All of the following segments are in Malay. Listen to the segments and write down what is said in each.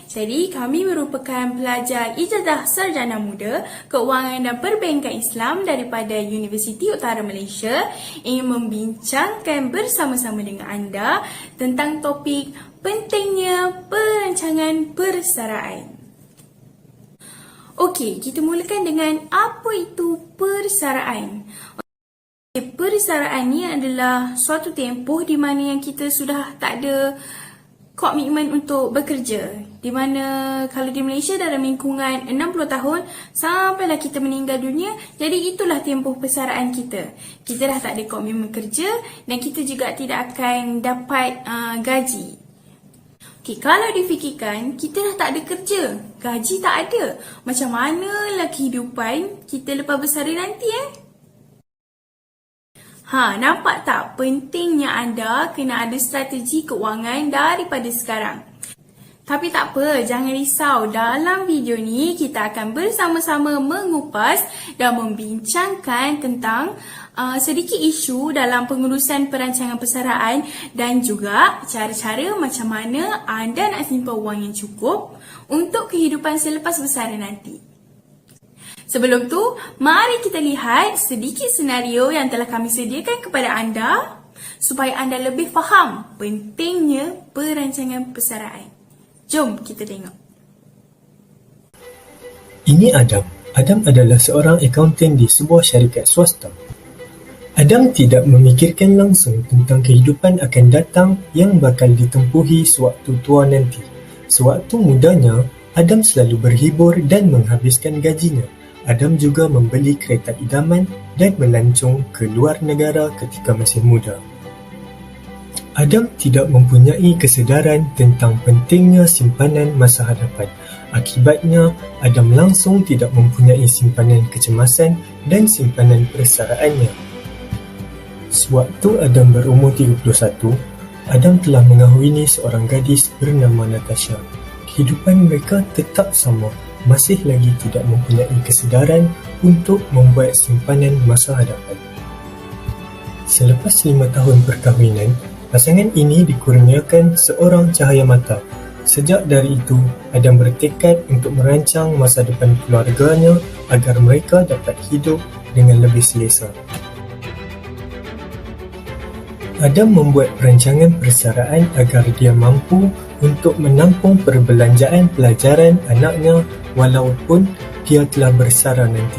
Jadi, kami merupakan pelajar Ijazah Sarjana Muda Keuangan dan Perbankan Islam daripada Universiti Utara Malaysia ingin membincangkan bersama-sama dengan anda tentang topik pentingnya perancangan persaraan. Okey, kita mulakan dengan apa itu persaraan. Persaraan ni adalah suatu tempoh di mana yang kita sudah tak ada komitmen untuk bekerja. Di mana kalau di Malaysia dalam lingkungan 60 tahun sampailah kita meninggal dunia, jadi itulah tempoh persaraan kita. Kita dah tak ada komitmen kerja dan kita juga tidak akan dapat gaji. Okay, kalau difikirkan, kita dah tak ada kerja, gaji tak ada. Macam manalah kehidupan kita lepas bersara nanti nampak tak pentingnya anda kena ada strategi keuangan daripada sekarang. Tapi tak apa, jangan risau. Dalam video ni kita akan bersama-sama mengupas dan membincangkan tentang sedikit isu dalam pengurusan perancangan persaraan dan juga cara-cara macam mana anda nak simpan wang yang cukup untuk kehidupan selepas bersara nanti. Sebelum tu, mari kita lihat sedikit senario yang telah kami sediakan kepada anda supaya anda lebih faham pentingnya perancangan persaraan. Jom kita tengok. Ini Adam. Adam adalah seorang akaunten di sebuah syarikat swasta. Adam tidak memikirkan langsung tentang kehidupan akan datang yang bakal ditempuhi sewaktu tua nanti. Sewaktu mudanya, Adam selalu berhibur dan menghabiskan gajinya. Adam juga membeli kereta idaman dan melancong ke luar negara ketika masih muda. Adam tidak mempunyai kesedaran tentang pentingnya simpanan masa hadapan. Akibatnya, Adam langsung tidak mempunyai simpanan kecemasan dan simpanan persaraannya. Sewaktu Adam berumur 31, Adam telah mengahwini seorang gadis bernama Natasha. Kehidupan mereka tetap sama, masih lagi tidak mempunyai kesedaran untuk membuat simpanan masa hadapan. Selepas 5 tahun perkahwinan, pasangan ini dikurniakan seorang cahaya mata. Sejak dari itu, Adam bertekad untuk merancang masa depan keluarganya agar mereka dapat hidup dengan lebih selesa. Adam membuat perancangan persaraan agar dia mampu untuk menampung perbelanjaan pelajaran anaknya walaupun dia telah bersara nanti.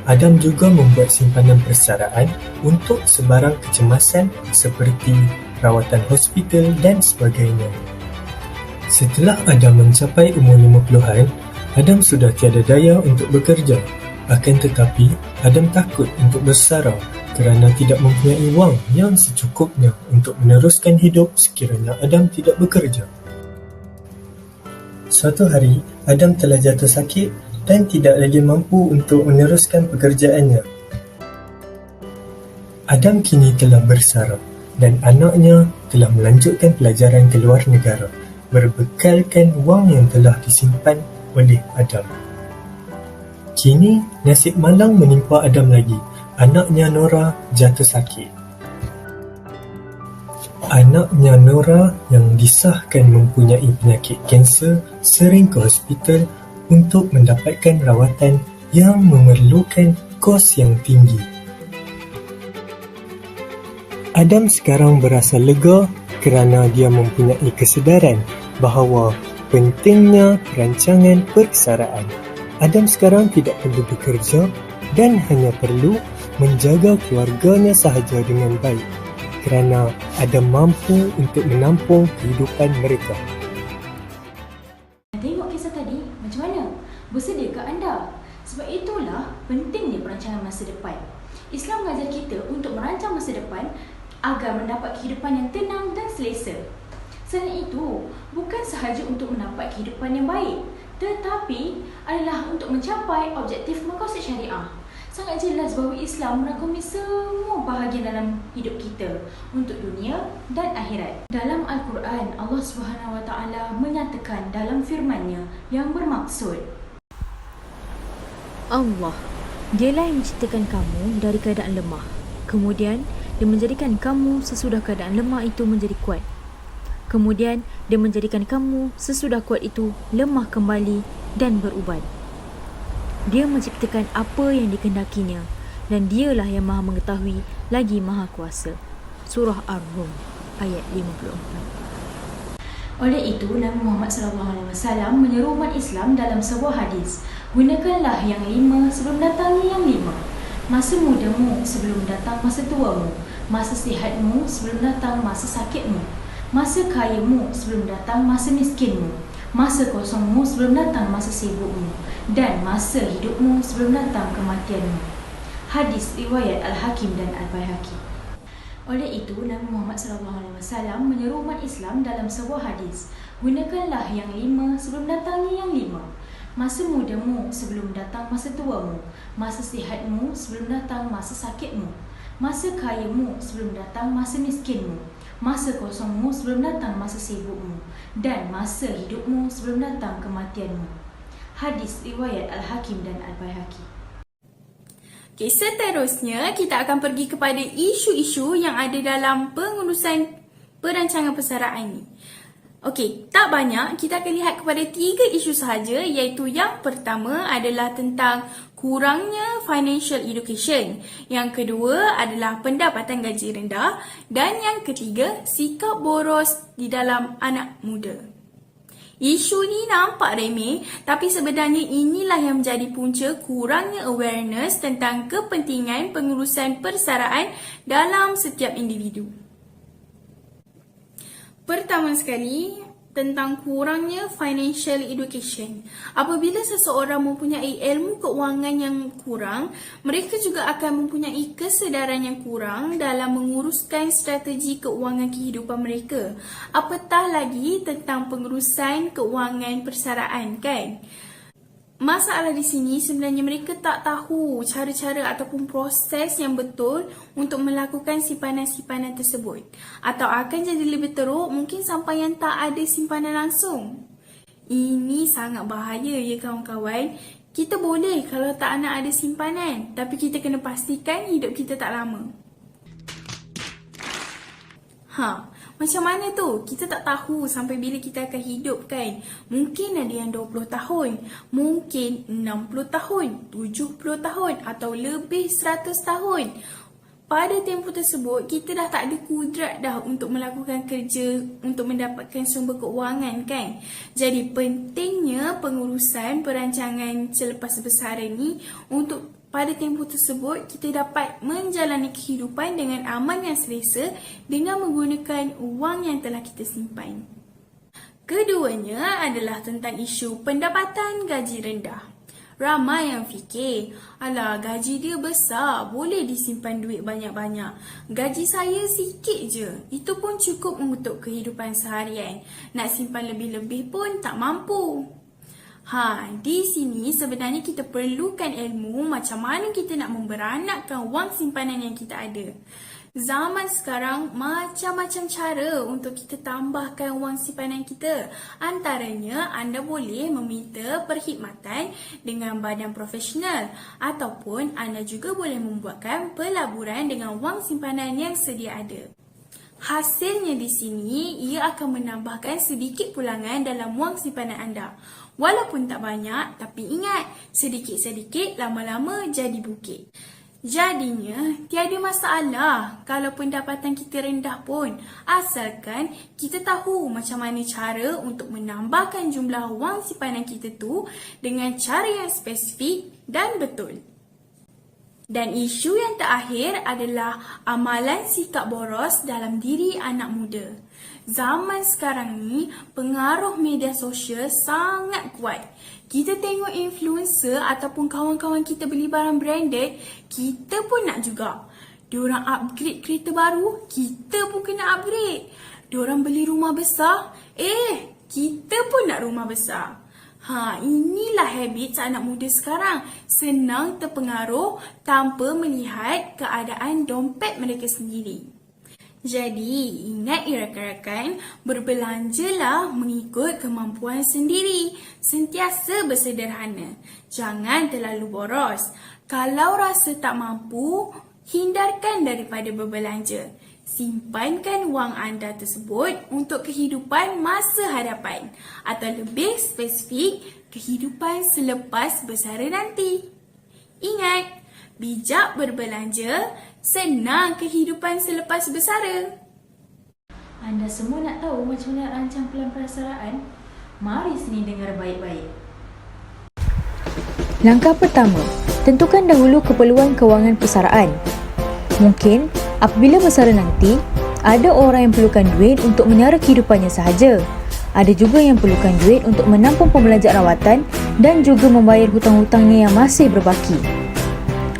Adam juga membuat simpanan persaraan untuk sebarang kecemasan seperti rawatan hospital dan sebagainya. Setelah Adam mencapai umur 50-an, Adam sudah tiada daya untuk bekerja. Akan tetapi, Adam takut untuk bersara kerana tidak mempunyai wang yang secukupnya untuk meneruskan hidup sekiranya Adam tidak bekerja. Suatu hari, Adam telah jatuh sakit dan tidak lagi mampu untuk meneruskan pekerjaannya. Adam kini telah bersara dan anaknya telah melanjutkan pelajaran ke luar negara berbekalkan wang yang telah disimpan oleh Adam. Kini, nasib malang menimpa Adam lagi. Anaknya Nora jatuh sakit. Anaknya Nora yang disahkan mempunyai penyakit kanser sering ke hospital untuk mendapatkan rawatan yang memerlukan kos yang tinggi. Adam sekarang berasa lega kerana dia mempunyai kesedaran bahawa pentingnya perancangan persaraan. Adam sekarang tidak perlu bekerja dan hanya perlu menjaga keluarganya sahaja dengan baik kerana Adam mampu untuk menampung kehidupan mereka. Tengok kisah tadi, macam mana? Bersediakah anda? Sebab itulah pentingnya perancangan masa depan. Islam mengajar kita untuk merancang masa depan agar mendapat kehidupan yang tenang dan selesa. Selain itu, bukan sahaja untuk mendapat kehidupan yang baik, tetapi adalah untuk mencapai objektif maqasid syariah. Sangat jelas bahawa Islam merangkumi semua bahagian dalam hidup kita untuk dunia dan akhirat. Dalam Al-Quran, Allah SWT menyatakan dalam firman-Nya yang bermaksud, Allah, dialah yang menciptakan kamu dari keadaan lemah. Kemudian, dia menjadikan kamu sesudah keadaan lemah itu menjadi kuat. Kemudian, dia menjadikan kamu sesudah kuat itu lemah kembali dan berubat. Dia menciptakan apa yang dikehendakinya dan dialah yang maha mengetahui lagi maha kuasa. Surah Ar-Rum ayat 54. Oleh itu, Nabi Muhammad SAW menyeru umat Islam dalam sebuah hadis, gunakanlah yang 5 sebelum datangnya yang 5. Masa mudamu sebelum datang masa tuamu, masa sihatmu sebelum datang masa sakitmu, masa kayamu sebelum datang masa miskinmu, masa kosongmu sebelum datang masa sibukmu, dan masa hidupmu sebelum datang kematianmu. Hadis riwayat Al-Hakim dan Al-Baihaqi. Oleh itu, Nabi Muhammad SAW menyeru umat Islam dalam sebuah hadis, gunakanlah yang 5 sebelum datangnya yang 5. Masa mudamu sebelum datang masa tuamu, masa sihatmu sebelum datang masa sakitmu, masa kayamu sebelum datang masa miskinmu, masa kosongmu sebelum datang masa sibukmu, dan masa hidupmu sebelum datang kematianmu. Hadis riwayat Al-Hakim dan Al-Baihaqi. Okay, seterusnya kita akan pergi kepada isu-isu yang ada dalam pengurusan perancangan persaraan ini. Okey, tak banyak, kita akan lihat kepada 3 isu sahaja, iaitu yang pertama adalah tentang kurangnya financial education, yang kedua adalah pendapatan gaji rendah, dan yang ketiga sikap boros di dalam anak muda. Isu ni nampak remeh, tapi sebenarnya inilah yang menjadi punca kurangnya awareness tentang kepentingan pengurusan persaraan dalam setiap individu. Pertama sekali, tentang kurangnya financial education. Apabila seseorang mempunyai ilmu keuangan yang kurang, mereka juga akan mempunyai kesedaran yang kurang dalam menguruskan strategi keuangan kehidupan mereka. Apatah lagi tentang pengurusan keuangan persaraan, kan? Masalah di sini sebenarnya mereka tak tahu cara-cara ataupun proses yang betul untuk melakukan simpanan-simpanan tersebut. Atau akan jadi lebih teruk, mungkin sampai yang tak ada simpanan langsung. Ini sangat bahaya ya kawan-kawan. Kita boleh kalau tak nak ada simpanan, tapi kita kena pastikan hidup kita tak lama. Macam mana tu? Kita tak tahu sampai bila kita akan hidup, kan? Mungkin ada yang 20 tahun, mungkin 60 tahun, 70 tahun atau lebih 100 tahun. Pada tempoh tersebut, kita dah tak ada kudrat dah untuk melakukan kerja untuk mendapatkan sumber keuangan, kan? Jadi pentingnya pengurusan perancangan selepas besaran ni untuk pada tempoh tersebut, kita dapat menjalani kehidupan dengan aman dan selesa dengan menggunakan wang yang telah kita simpan. Keduanya adalah tentang isu pendapatan gaji rendah. Ramai yang fikir, alah gaji dia besar, boleh disimpan duit banyak-banyak. Gaji saya sikit je, itu pun cukup untuk kehidupan seharian. Nak simpan lebih-lebih pun tak mampu. Di sini sebenarnya kita perlukan ilmu macam mana kita nak memberanakkan wang simpanan yang kita ada. Zaman sekarang macam-macam cara untuk kita tambahkan wang simpanan kita. Antaranya anda boleh meminta perkhidmatan dengan badan profesional ataupun anda juga boleh membuatkan pelaburan dengan wang simpanan yang sedia ada. Hasilnya di sini, ia akan menambahkan sedikit pulangan dalam wang simpanan anda. Walaupun tak banyak, tapi ingat, sedikit-sedikit lama-lama jadi bukit. Jadinya, tiada masalah kalau pendapatan kita rendah pun, asalkan kita tahu macam mana cara untuk menambahkan jumlah wang simpanan kita tu dengan cara yang spesifik dan betul. Dan isu yang terakhir adalah amalan sikap boros dalam diri anak muda. Zaman sekarang ni, pengaruh media sosial sangat kuat. Kita tengok influencer ataupun kawan-kawan kita beli barang branded, kita pun nak juga. Diorang upgrade kereta baru, kita pun kena upgrade. Diorang beli rumah besar, kita pun nak rumah besar. Inilah habit anak muda sekarang. Senang terpengaruh tanpa melihat keadaan dompet mereka sendiri. Jadi, ingat rakan-rakan, berbelanjalah mengikut kemampuan sendiri. Sentiasa bersederhana. Jangan terlalu boros. Kalau rasa tak mampu, hindarkan daripada berbelanja. Simpankan wang anda tersebut untuk kehidupan masa hadapan atau lebih spesifik, kehidupan selepas bersara nanti. Ingat, bijak berbelanja, senang kehidupan selepas bersara. Anda semua nak tahu macam mana nak rancang pelan persaraan? Mari sini dengar baik-baik. Langkah pertama, tentukan dahulu keperluan kewangan persaraan. Mungkin apabila bersara nanti, ada orang yang perlukan duit untuk menyara kehidupannya sahaja. Ada juga yang perlukan duit untuk menampung pembelanja rawatan dan juga membayar hutang-hutangnya yang masih berbaki.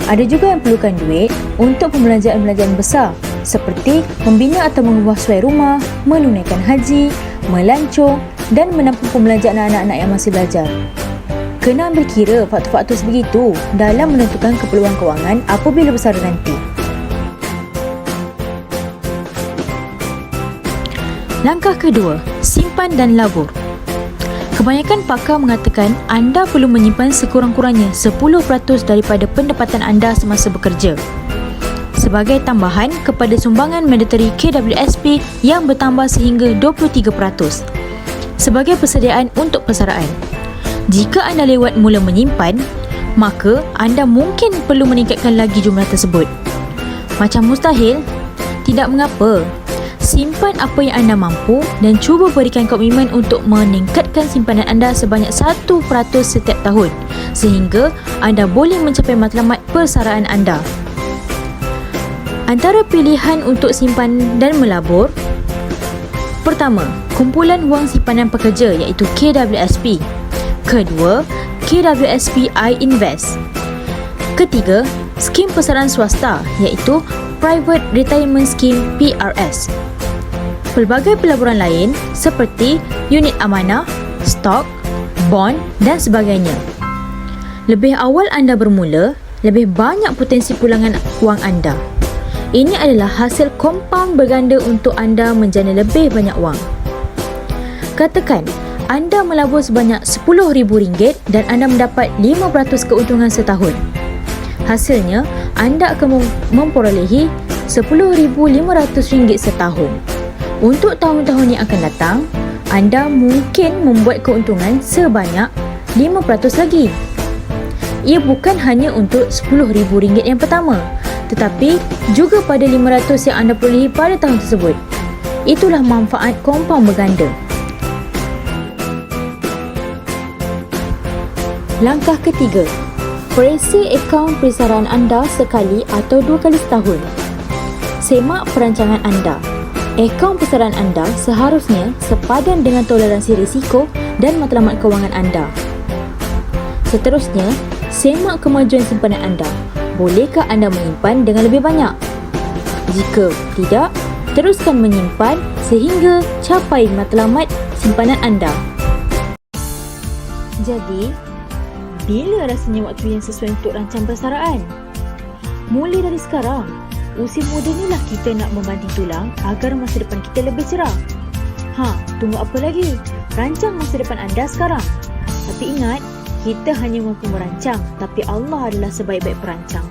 Ada juga yang perlukan duit untuk pembelanjaan-belanjaan besar seperti membina atau mengubah suai rumah, menunaikan haji, melancong dan menampung pembelanja anak-anak yang masih belajar. Kena ambil kira faktor-faktor sebegitu dalam menentukan keperluan kewangan apabila bersara nanti. Langkah kedua, simpan dan labur. Kebanyakan pakar mengatakan anda perlu menyimpan sekurang-kurangnya 10% daripada pendapatan anda semasa bekerja sebagai tambahan kepada sumbangan mandatory KWSP yang bertambah sehingga 23% sebagai persediaan untuk persaraan. Jika anda lewat mula menyimpan, maka anda mungkin perlu meningkatkan lagi jumlah tersebut. Macam mustahil? Tidak mengapa. Simpan apa yang anda mampu dan cuba berikan komitmen untuk meningkatkan simpanan anda sebanyak 1% setiap tahun sehingga anda boleh mencapai matlamat persaraan anda. Antara pilihan untuk simpan dan melabur: pertama, kumpulan wang simpanan pekerja iaitu KWSP. Kedua, KWSP iInvest. Ketiga, skim persaraan swasta iaitu Private Retirement Scheme PRS. Pelbagai pelaburan lain seperti unit amanah, stok, bond dan sebagainya. Lebih awal anda bermula, lebih banyak potensi pulangan wang anda. Ini adalah hasil kompaun berganda untuk anda menjana lebih banyak wang. Katakan, anda melabur sebanyak RM10,000 dan anda mendapat 5% keuntungan setahun. Hasilnya, anda akan memperolehi RM10,500 setahun. Untuk tahun-tahun yang akan datang, anda mungkin membuat keuntungan sebanyak 5% lagi. Ia bukan hanya untuk RM10,000 yang pertama, tetapi juga pada 500 yang anda perolehi pada tahun tersebut. Itulah manfaat kompaun berganda. Langkah ketiga, perisi akaun persaraan anda sekali atau 2 kali setahun. Semak perancangan anda. Akaun persaraan anda seharusnya sepadan dengan toleransi risiko dan matlamat kewangan anda. Seterusnya, semak kemajuan simpanan anda. Bolehkah anda menyimpan dengan lebih banyak? Jika tidak, teruskan menyimpan sehingga capai matlamat simpanan anda. Jadi, bila rasanya waktu yang sesuai untuk rancang persaraan? Mula dari sekarang. Usia muda inilah kita nak membanting tulang agar masa depan kita lebih cerah. Tunggu apa lagi? Rancang masa depan anda sekarang. Tapi ingat, kita hanya mampu merancang, tapi Allah adalah sebaik-baik perancang.